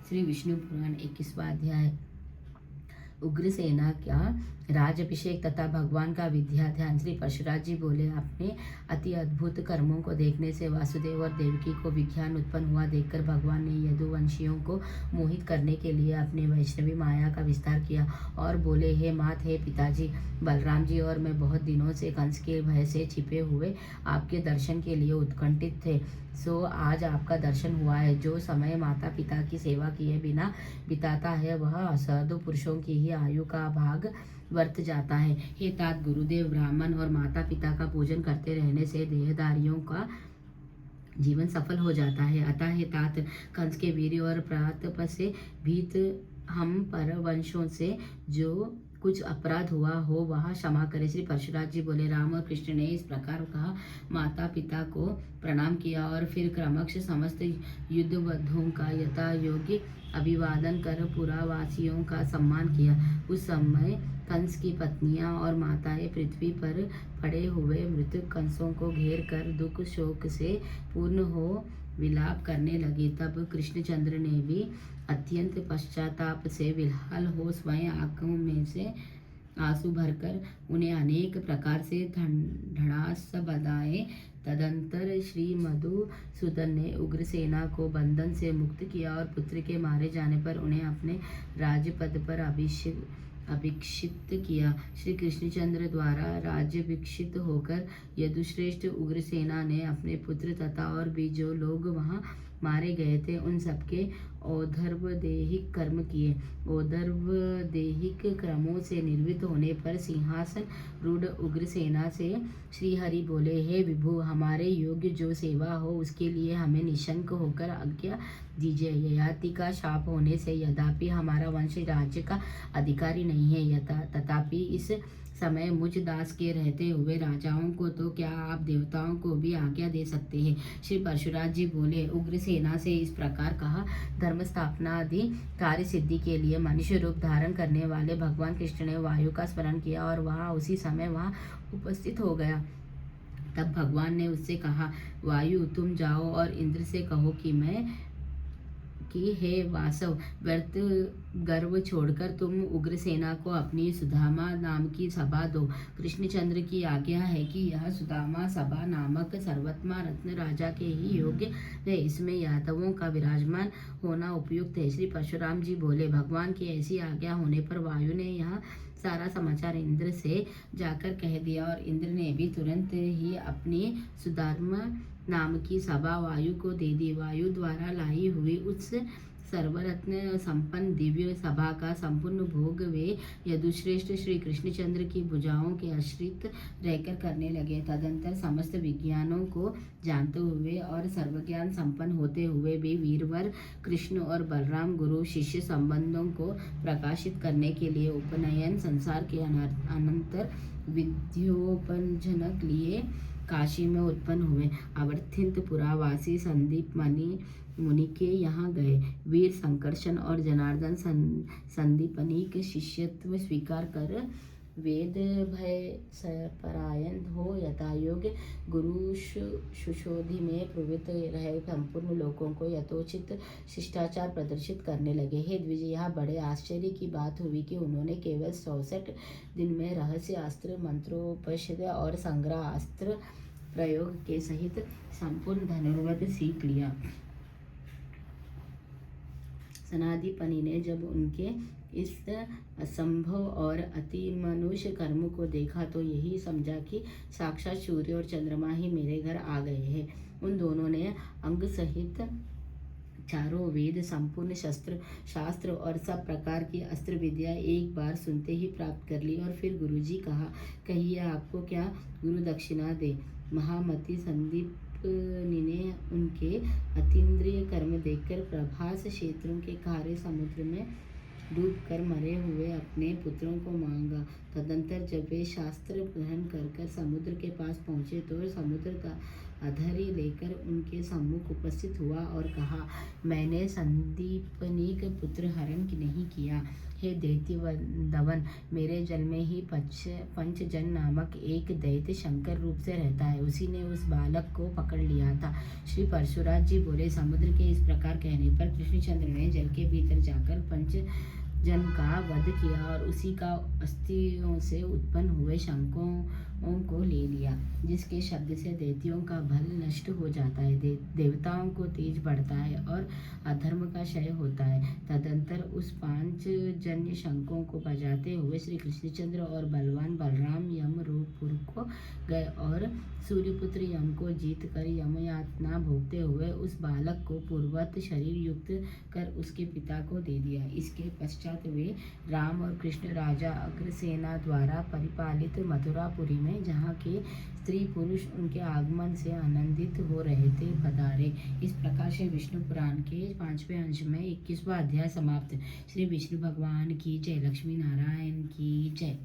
श्री विष्णु पुराण 21वां अध्याय। उग्रसेना का राजअभिषेक तथा भगवान का विद्या ध्यान। श्री परशुराम जी बोले, अपने अति अद्भुत कर्मों को देखने से वासुदेव और देवकी को विज्ञान उत्पन्न हुआ। देखकर भगवान ने यदुवंशियों को मोहित करने के लिए अपने वैष्णवी माया का विस्तार किया और बोले, हे मात, हे पिताजी बलराम जी और मैं बहुत दिनों से कंस के भय से छिपे हुए आपके दर्शन के लिए उत्कंठित थे। सो आज आपका दर्शन हुआ है। जो समय माता पिता की सेवा किए बिना बिताता है वह असाधु पुरुषों की ही आयु का भाग वर्त जाता है। हे तात, गुरुदेव ब्राह्मण और माता पिता का पूजन करते रहने से देहधारियों का जीवन सफल हो जाता है। अतः हे तात, कंस के वीर्य और प्रताप से भीत हम परवंशों से जो कुछ अपराध हुआ हो वह क्षमा करे। श्री परशुराम जी बोले, राम और कृष्ण ने इस प्रकार कहा, माता पिता को प्रणाम किया और फिर क्रमश समस्त युद्धबद्धों का यथा योग्य अभिवादन कर पुरावासियों का सम्मान किया। उस समय कंस की पत्नियां और माताएं पृथ्वी पर पड़े हुए मृतक कंसों को घेर कर दुख शोक से पूर्ण हो विलाप करने लगी। तब कृष्णचंद्र ने भी अत्यंत पश्चाताप से विह्वल हो स्वयं आंखों में से आंसू भरकर उन्हें अनेक प्रकार से ढाढ़स बधाए। तदंतर श्री मधुसूदन ने उग्रसेना को बंधन से मुक्त किया और पुत्र के मारे जाने पर उन्हें अपने राजपद पर अभिषिक्त किया। श्री कृष्णचंद्र द्वारा राज्यभिषिक्त होकर यदुश्रेष्ठ उग्रसेना ने अपने पुत्र तथा और भी जो लोग वहां मारे गए थे उन सबके औधर्वदेहिक कर्म किए। औधर्वदेहिक कर्मों से निर्वृत्त होने पर सिंहासन रूढ़ उग्रसेना से श्रीहरि बोले, हे विभु, हमारे योग्य जो सेवा हो उसके लिए हमें निशंक होकर आज्ञा दीजिए। ययाति का शाप होने से यद्यपि हमारा वंश राज्य का अधिकारी नहीं है, तथापि इस समय मुझ दास के रहते हुए राजाओं को तो क्या आप देवताओं को भी आज्ञा दे सकते हैं। श्री परशुराम जी बोले, उग्रसेना से इस प्रकार कहा, धर्म स्थापना आदि कार्य सिद्धि के लिए मनुष्य रूप धारण करने वाले भगवान कृष्ण ने वायु का स्मरण किया और वह उसी समय वहां उपस्थित हो गया। तब भगवान ने उससे कहा, वायु, तुम जाओ और इंद्र से कहो कि हे वासव, व्यर्थ गर्व छोड़कर तुम उग्रसेना को अपनी सुदामा नाम की सभा दो। कृष्णचंद्र की आज्ञा है कि यह सुदामा सभा नामक सर्वात्मा रत्न राजा के ही योग्य है। इसमें यादवों का विराजमान होना उपयुक्त है। श्री परशुराम जी बोले, भगवान की ऐसी आज्ञा होने पर वायु ने यह सारा समाचार इंद्र से जाकर कह दिया और इंद्र ने भी तुरंत ही अपनी सुदामा नाम की सभा वायु को दे दी। वायु द्वारा लाई हुई उस सर्वरत्न संपन्न दिव्य सभा का संपूर्ण भोग वे यदुश्रेष्ठ श्री कृष्णचंद्र की भुजाओं के आश्रित रहकर करने लगे। तदंतर समस्त विज्ञानों को जानते हुए और सर्वज्ञान संपन्न होते हुए भी वीरवर कृष्ण और बलराम गुरु शिष्य संबंधों को प्रकाशित करने के लिए उपनयन संसार के अनंतर विद्योपजन लिए काशी में उत्पन्न हुए। अवर्थित पुरावासी संदीप मुनि के यहाँ गए। वीर संकर्षण और जनार्दन संदीपनिक शिष्यत्व स्वीकार कर वेद भय परायण हो यथायोग्य गुरु सुशोधि में प्रवृत्त रहे संपूर्ण लोगों को यथोचित शिष्टाचार प्रदर्शित करने लगे। हे द्विज, यह बड़े आश्चर्य की बात हुई कि उन्होंने केवल 64 दिन में रहस्य अस्त्र, मंत्रोपनिषद और संग्रह अस्त्र प्रयोग के सहित संपूर्ण धनुर्वेद सीख लिया। सनाधिपनि ने जब उनके इस असंभव और अति मनुष्य कर्म को देखा तो यही समझा कि साक्षात सूर्य और चंद्रमा ही मेरे घर आ गए हैं। उन दोनों ने अंग सहित चारों वेद, संपूर्ण शास्त्र और सब प्रकार की अस्त्र विद्या एक बार सुनते ही प्राप्त कर ली और फिर गुरुजी कहा, कहिए आपको क्या गुरु दक्षिणा दे। महामति संदीपनि ने उनके अतीन्द्रिय कर्म देखकर प्रभास क्षेत्रों के खारे समुद्र में डूबकर मरे हुए अपने पुत्रों को मांगा। तदंतर जब वे शास्त्र ग्रहण कर समुद्र के पास पहुंचे तो समुद्र अधर्य लेकर उनके सम्मुख उपस्थित हुआ और कहा, मैंने संदीपनिक पुत्र हरण नहीं किया। हे दैत्यदमन, मेरे जल में ही पंचजन नामक एक दैत्य शंकर रूप से रहता है, उसी ने उस बालक को पकड़ लिया था। श्री परशुराज जी बोले, समुद्र के इस प्रकार कहने पर कृष्णचंद्र ने जल के भीतर जाकर पंचजन का वध किया और उसी का अस्थियों से उत्पन्न हुए शंखों को ले लिया, जिसके शब्द से दैत्यों का बल नष्ट हो जाता है, देवताओं को तेज बढ़ता है और अधर्म का क्षय होता है। तदंतर उस पांचजन्य शंखों को बजाते हुए श्री कृष्णचंद्र और बलवान बलराम यमपुर को गए और सूर्यपुत्र यम को जीत कर यम यातना भोगते हुए उस बालक को पूर्ववत शरीर युक्त कर उसके पिता को दे दिया। इसके पश्चात वे राम और कृष्ण राजा अग्रसेना द्वारा परिपालित मथुरापुरी में, जहाँ के स्त्री पुरुष उनके आगमन से आनंदित हो रहे थे, पधारे। इस प्रकार से विष्णु पुराण के 5वें अंश में 21वां अध्याय समाप्त। श्री विष्णु भगवान की जय। लक्ष्मी नारायण की जय।